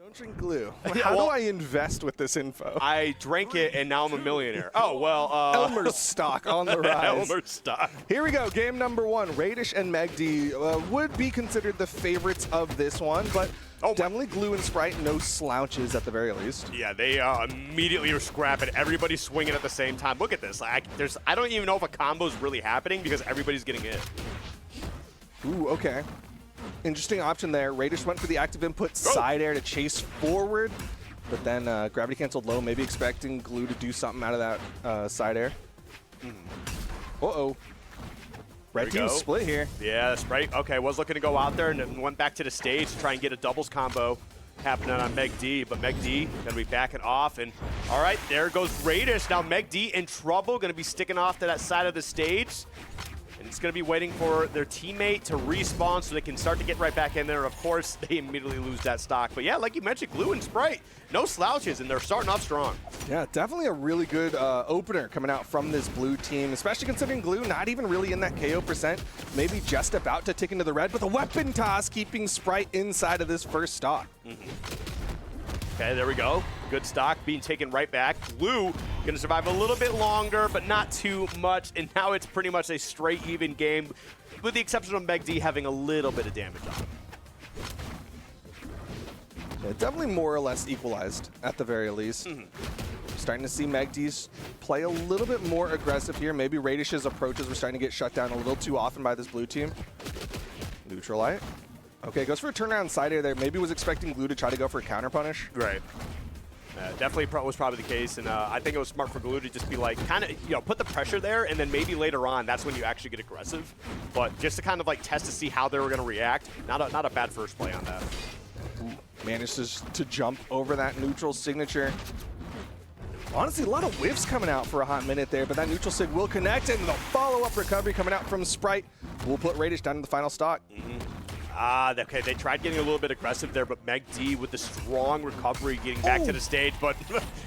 Don't drink glue. How do I invest with this info? I drank it, and now I'm a millionaire. Oh, well. Elmer's stock on the rise. Elmer's stock. Here we go. Game number one. Raydish and megD would be considered the favorites of this one, but definitely Glue and Sprite, no slouches at the very least. Yeah, they immediately are scrapping. Everybody's swinging at the same time. Look at this. I don't even know if a combo is really happening because everybody's getting hit. Ooh, okay. Interesting option there. Raydish went for the active input side air to chase forward, but then gravity canceled low, maybe expecting Glue to do something out of that side air. Uh-oh. Red team split here. Yeah, Sprite, okay, was looking to go out there and then went back to the stage to try and get a doubles combo happening on megD, but megD going to be backing off. And all right, there goes Raydish. Now megD in trouble, going to be sticking off to that side of the stage. And it's going to be waiting for their teammate to respawn so they can start to get right back in there. Of course, they immediately lose that stock. But yeah, like you mentioned, Glue and Sprite, no slouches, and they're starting off strong. Yeah, definitely a really good opener coming out from this blue team, especially considering Glue not even really in that KO percent, maybe just about to tick into the red, with a weapon toss keeping Sprite inside of this first stock. Okay, there we go. Good stock being taken right back. Glue going to survive a little bit longer, but not too much. And now it's pretty much a straight even game, with the exception of megD having a little bit of damage on him. Yeah, definitely more or less equalized at the very least. Starting to see megD's play a little bit more aggressive here. Maybe Raydish's approaches were starting to get shut down a little too often by this blue team. Neutralite. Okay, goes for a turnaround side air there. Maybe was expecting Glue to try to go for a counter punish. Right. Definitely was probably the case, and I think it was smart for Glue to just be like, kind of, put the pressure there, and then maybe later on, that's when you actually get aggressive. But just to kind of like test to see how they were going to react. Not a bad first play on that. Manages to jump over that neutral signature. Honestly, a lot of whiffs coming out for a hot minute there, but that neutral sig will connect, and the follow-up recovery coming out from Sprite will put Raydish down to the final stock. Okay, they tried getting a little bit aggressive there, but megD with the strong recovery getting back to the stage, but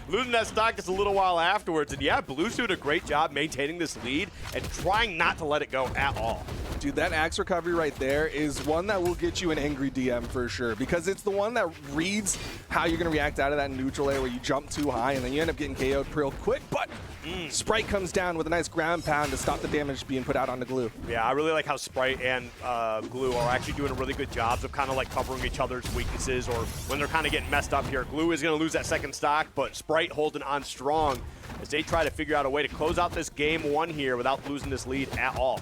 losing that stock just a little while afterwards. And yeah, Blue's doing a great job maintaining this lead and trying not to let it go at all. Dude, that axe recovery right there is one that will get you an angry DM for sure, because it's the one that reads how you're going to react out of that neutral air where you jump too high and then you end up getting KO'd real quick, but Sprite comes down with a nice ground pound to stop the damage being put out onto Glue. Yeah, I really like how Sprite and Glue are actually doing a really good job of kind of like covering each other's weaknesses, or when they're kind of getting messed up here. Glue is going to lose that second stock, but Sprite holding on strong as they try to figure out a way to close out this game one here without losing this lead at all.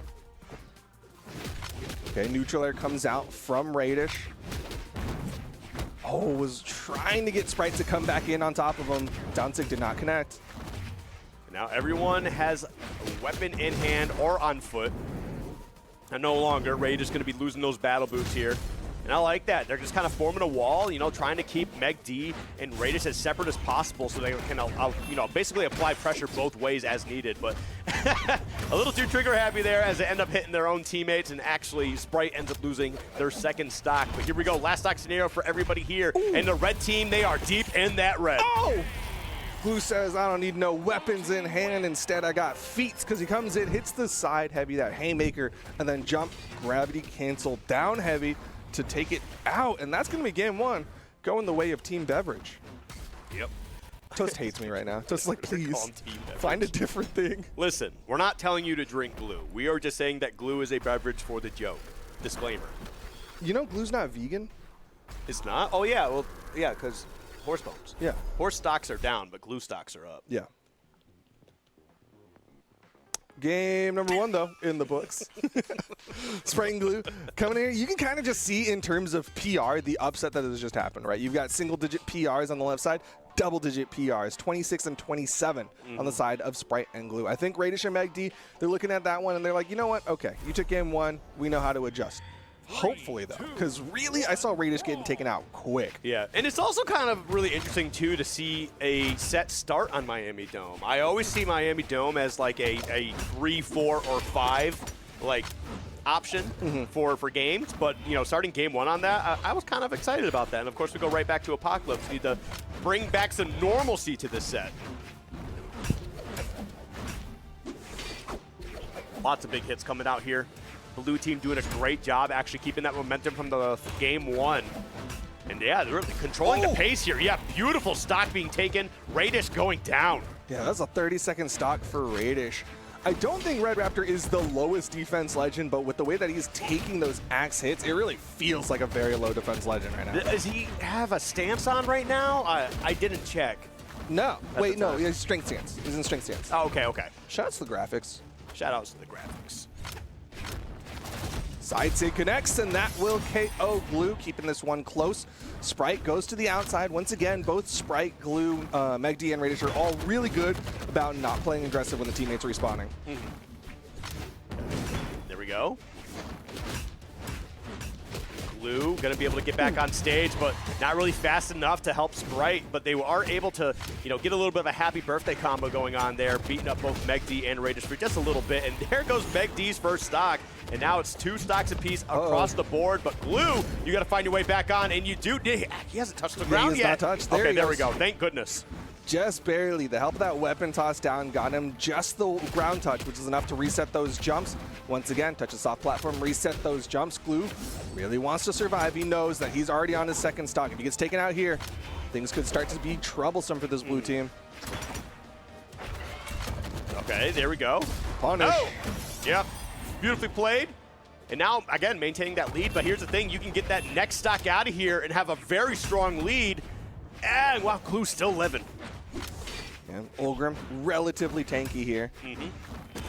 Okay, neutral air comes out from Raydish. Oh, was trying to get Sprite to come back in on top of him. Downsig did not connect. Now everyone has a weapon in hand or on foot. And no longer, Raydish going to be losing those battle boots here. And I like that. They're just kind of forming a wall, trying to keep megD and Raydish as separate as possible so they can, basically apply pressure both ways as needed. But a little too trigger happy there as they end up hitting their own teammates, and actually Sprite ends up losing their second stock. But here we go, last stock scenario for everybody here. And the red team, they are deep in that red. Oh! Glue says, I don't need no weapons in hand. Instead, I got feet, because he comes in, hits the side heavy, that haymaker, and then jump, gravity cancel, down heavy to take it out. And that's going to be game one, going the way of Team Beverage. Yep. Toast hates me right now. Toast's like, please, find a different thing. Listen, we're not telling you to drink Glue. We are just saying that Glue is a beverage for the joke. Disclaimer. You know Glue's not vegan? It's not? Oh, yeah. Well, yeah, because horse bones. Yeah. Horse stocks are down, but Glue stocks are up. Yeah. Game number one, though, in the books. Sprite and Glue coming here. You can kind of just see in terms of PR the upset that has just happened, right? You've got single-digit PRs on the left side, double-digit PRs, 26 and 27 on the side of Sprite and Glue. I think Raydish and megD, they're looking at that one, and they're like, you know what? Okay, you took game one. We know how to adjust. Hopefully, though, because really I saw Raydish getting taken out quick. Yeah, and it's also kind of really interesting, too, to see a set start on Miami Dome. I always see Miami Dome as like a 3, 4, or 5 option for games, but starting game one on that, I was kind of excited about that. And of course, we go right back to Apocalypse. We need to bring back some normalcy to this set. Lots of big hits coming out here. Blue team doing a great job actually keeping that momentum from the game one. And yeah, they're really controlling the pace here. Yeah, beautiful stock being taken. Raydish going down. Yeah, that's a 30-second stock for Raydish. I don't think Red Raptor is the lowest defense legend, but with the way that he's taking those axe hits, it really feels like a very low defense legend right now. Does he have a stance on right now? I didn't check. No. Wait, no, he's strength stance. He's in strength stance. Oh, okay, okay. Shoutouts to the graphics. Shoutouts to the graphics. Side sig connects, and that will KO Glue, keeping this one close. Sprite goes to the outside. Once again, both Sprite, Glue, megD, and Raydish are all really good about not playing aggressive when the teammates are respawning. There we go. Glue gonna be able to get back on stage, but not really fast enough to help Sprite, but they are able to, you know, get a little bit of a happy birthday combo going on there, beating up both megD and Raydish for just a little bit, and there goes megD's first stock, and now it's 2 stocks apiece across the board, but Glue, you gotta find your way back on, and you do, he hasn't touched the ground yet. Not touched. There okay, he there goes. we go, thank goodness. Just barely. The help of that weapon toss down got him just the ground touch, which is enough to reset those jumps. Once again, touch a soft platform, reset those jumps. Glue really wants to survive. He knows that he's already on his second stock. If he gets taken out here, things could start to be troublesome for this blue team. Okay, there we go. Punish. Oh! Yep, beautifully played. And now, again, maintaining that lead, but here's the thing, you can get that next stock out of here and have a very strong lead. And, wow, Glue's still living. And Ulgrim, relatively tanky here.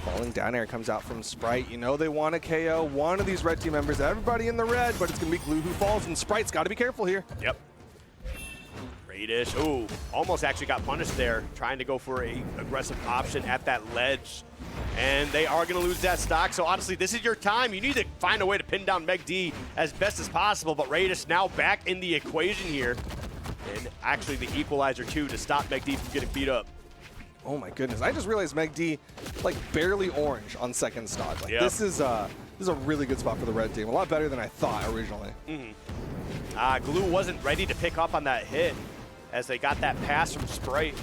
Falling down air comes out from Sprite. You know they want to KO one of these red team members. Everybody in the red, but it's going to be Glue who falls, and Sprite's got to be careful here. Yep. Raydish, ooh, almost actually got punished there, trying to go for a aggressive option at that ledge. And they are going to lose that stock, so honestly, this is your time. You need to find a way to pin down megD as best as possible, but Raydish now back in the equation here. And actually the equalizer, too, to stop megD from getting beat up. Oh my goodness! I just realized megD, like, barely orange on second stock. Like, this is a really good spot for the red team. A lot better than I thought originally. Glue wasn't ready to pick up on that hit as they got that pass from Sprite.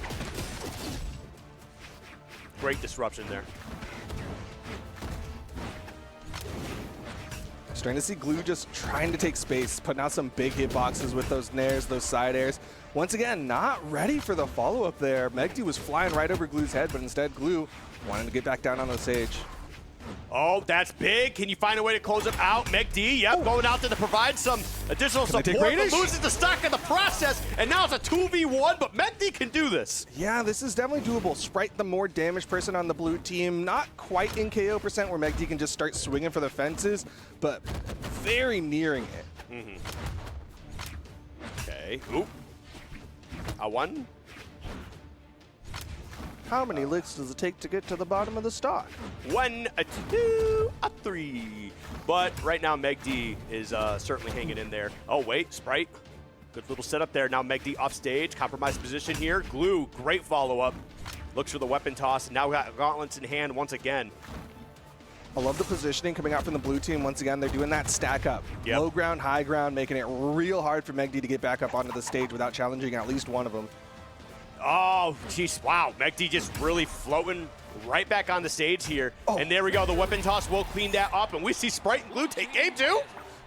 Great disruption there. Starting to see Glue just trying to take space, putting out some big hitboxes with those nairs, those side airs. Once again, not ready for the follow-up there. megD was flying right over Glue's head, but instead Glue wanted to get back down on the stage. Oh, that's big. Can you find a way to close it out? megD, yep, going out there to provide some additional support, but loses the stock in the process, and now it's a 2v1, but megD can do this. Yeah, this is definitely doable. Sprite, the more damaged person on the blue team, not quite in KO percent where megD can just start swinging for the fences, but very nearing it. Okay, oop. A 1. How many licks does it take to get to the bottom of the stock? 1, a 2, a 3. But right now, megD is certainly hanging in there. Oh, wait, Sprite. Good little setup there. Now megD off stage, compromised position here. Glue, great follow-up. Looks for the weapon toss, and now got gauntlets in hand once again. I love the positioning coming out from the blue team. Once again, they're doing that stack up. Yep. Low ground, high ground, making it real hard for megD to get back up onto the stage without challenging at least one of them. Oh, jeez, wow. megD just really floating right back on the stage here. And there we go. The weapon toss will clean that up, and we see Sprite and Glue take game 2.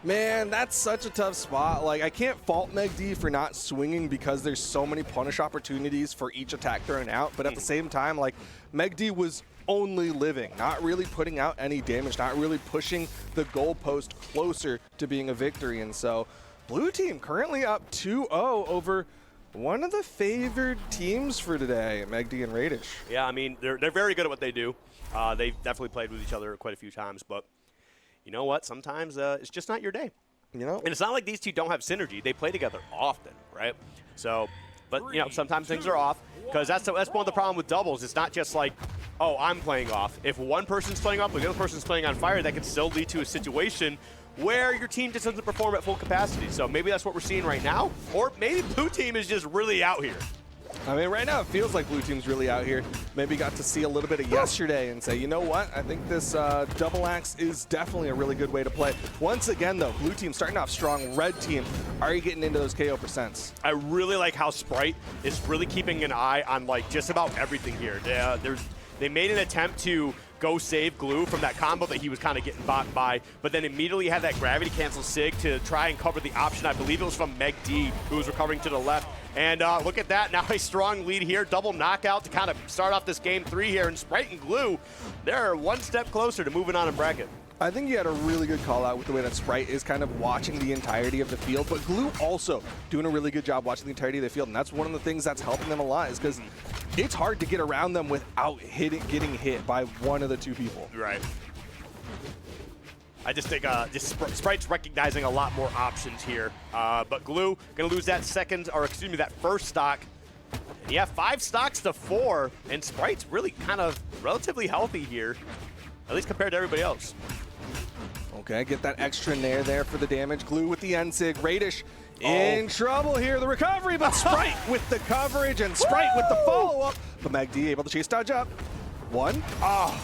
Man, that's such a tough spot. Like, I can't fault megD for not swinging because there's so many punish opportunities for each attack thrown out. But at the same time, like, megD was only living, not really putting out any damage, not really pushing the goalpost closer to being a victory. And so, blue team currently up 2-0 over one of the favored teams for today, megD and Raydish. Yeah, I mean, they're very good at what they do. They've definitely played with each other quite a few times, but you know what? Sometimes it's just not your day. You know? And it's not like these two don't have synergy. They play together often, right? So, but, you know, sometimes things are off because that's one of the problem with doubles. It's not just like, oh, I'm playing off. If one person's playing off, but the other person's playing on fire, that can still lead to a situation where your team just doesn't perform at full capacity. So maybe that's what we're seeing right now, or maybe blue team is just really out here. I mean, right now it feels like blue team's really out here. Maybe got to see a little bit of yesterday and say, you know what? I think this double axe is definitely a really good way to play. Once again, though, blue team starting off strong. Red team, are you getting into those KO percents? I really like how Sprite is really keeping an eye on, like, just about everything here. They made an attempt to go save Glue from that combo that he was kind of getting bought by, but then immediately had that gravity cancel sig to try and cover the option. I believe it was from megD, who was recovering to the left. And look at that, now a strong lead here, double knockout to kind of start off this game 3 here, and Sprite and Glue, they're one step closer to moving on in bracket. I think you had a really good call out with the way that Sprite is kind of watching the entirety of the field, but Glue also doing a really good job watching the entirety of the field, and that's one of the things that's helping them a lot, is because it's hard to get around them without getting hit by one of the two people. Right. I just think Sprite's recognizing a lot more options here, but Glue gonna lose that that first stock. And yeah, 5 stocks to 4, and Sprite's really kind of relatively healthy here, at least compared to everybody else. Okay, get that extra nair there for the damage. Glue with the N-Sig. Raydish in trouble here. The recovery, but Sprite with the coverage and Sprite with the follow-up. But megD able to chase dodge up. 1. Oh.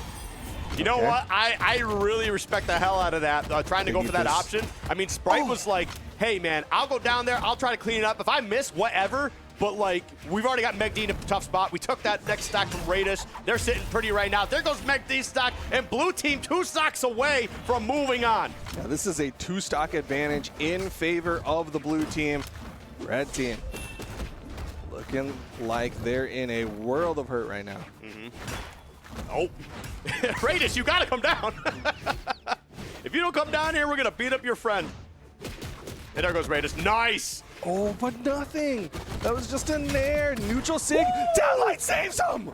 You know what? I really respect the hell out of that, trying to go for that option. I mean, Sprite was like, hey, man, I'll go down there. I'll try to clean it up. If I miss, whatever. But, like, we've already got megD in a tough spot. We took that next stock from Raydish. They're sitting pretty right now. There goes megD's stock, and blue team 2 stocks away from moving on. Yeah, this is a 2-stock advantage in favor of the blue team. Red team looking like they're in a world of hurt right now. Oh, Raydish, you got to come down. If you don't come down here, we're going to beat up your friend. And there goes Raydish. Nice. Oh, but nothing. That was just a nair. Neutral sig. Downlight saves him.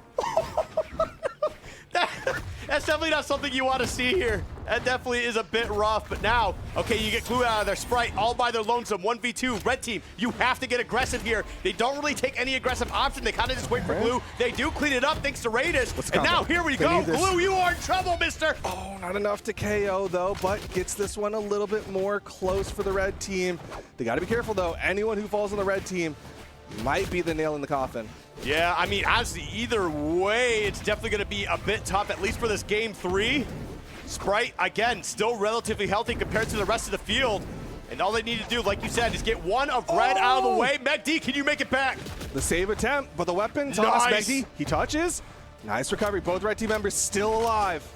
That's definitely not something you want to see here. That definitely is a bit rough, but now, okay, you get Glue out of there. Sprite all by their lonesome, 1v2. Red team, you have to get aggressive here. They don't really take any aggressive option. They kind of just wait for Glue. They do clean it up thanks to Raydish. And now here we go. Glue, you are in trouble, mister. Oh, not enough to KO, though, but gets this one a little bit more close for the red team. They got to be careful, though. Anyone who falls on the red team might be the nail in the coffin. Yeah, I mean, honestly, either way, it's definitely going to be a bit tough, at least for this game 3. Sprite, again, still relatively healthy compared to the rest of the field. And all they need to do, like you said, is get one of red out of the way. megD, can you make it back? The save attempt, but the weapon toss. megD, he touches. Nice recovery. Both red team members still alive.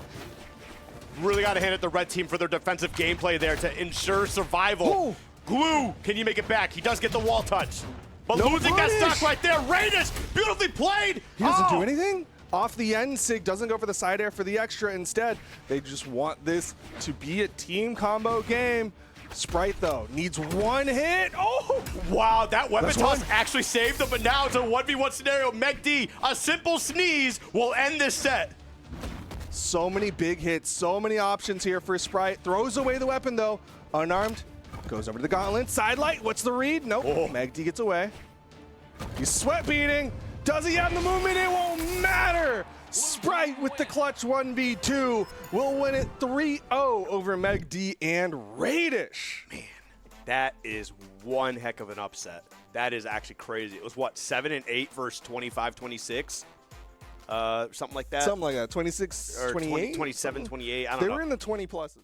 Really got to hand it the red team for their defensive gameplay there to ensure survival. Glue, can you make it back? He does get the wall touch. But losing that stock right there. Raydish, beautifully played. He doesn't do anything. Off the end, Sig doesn't go for the side air for the extra. Instead, they just want this to be a team combo game. Sprite, though, needs 1 hit. Oh! Wow, that weapon toss actually saved them, but now it's a 1v1 scenario. megD, a simple sneeze will end this set. So many big hits, so many options here for Sprite. Throws away the weapon, though. Unarmed. Goes over to the gauntlet. Sidelight. What's the read? Nope. megD gets away. He's sweat beating. Does he have the movement? It won't matter. Sprite with the clutch 1v2 will win it 3-0 over megD and Raydish. Man, that is one heck of an upset. That is actually crazy. It was what, 7 and 8 versus 25-26? Something like that. Something like that. 26, 28? 27, 28. I don't know. They were in the 20 pluses.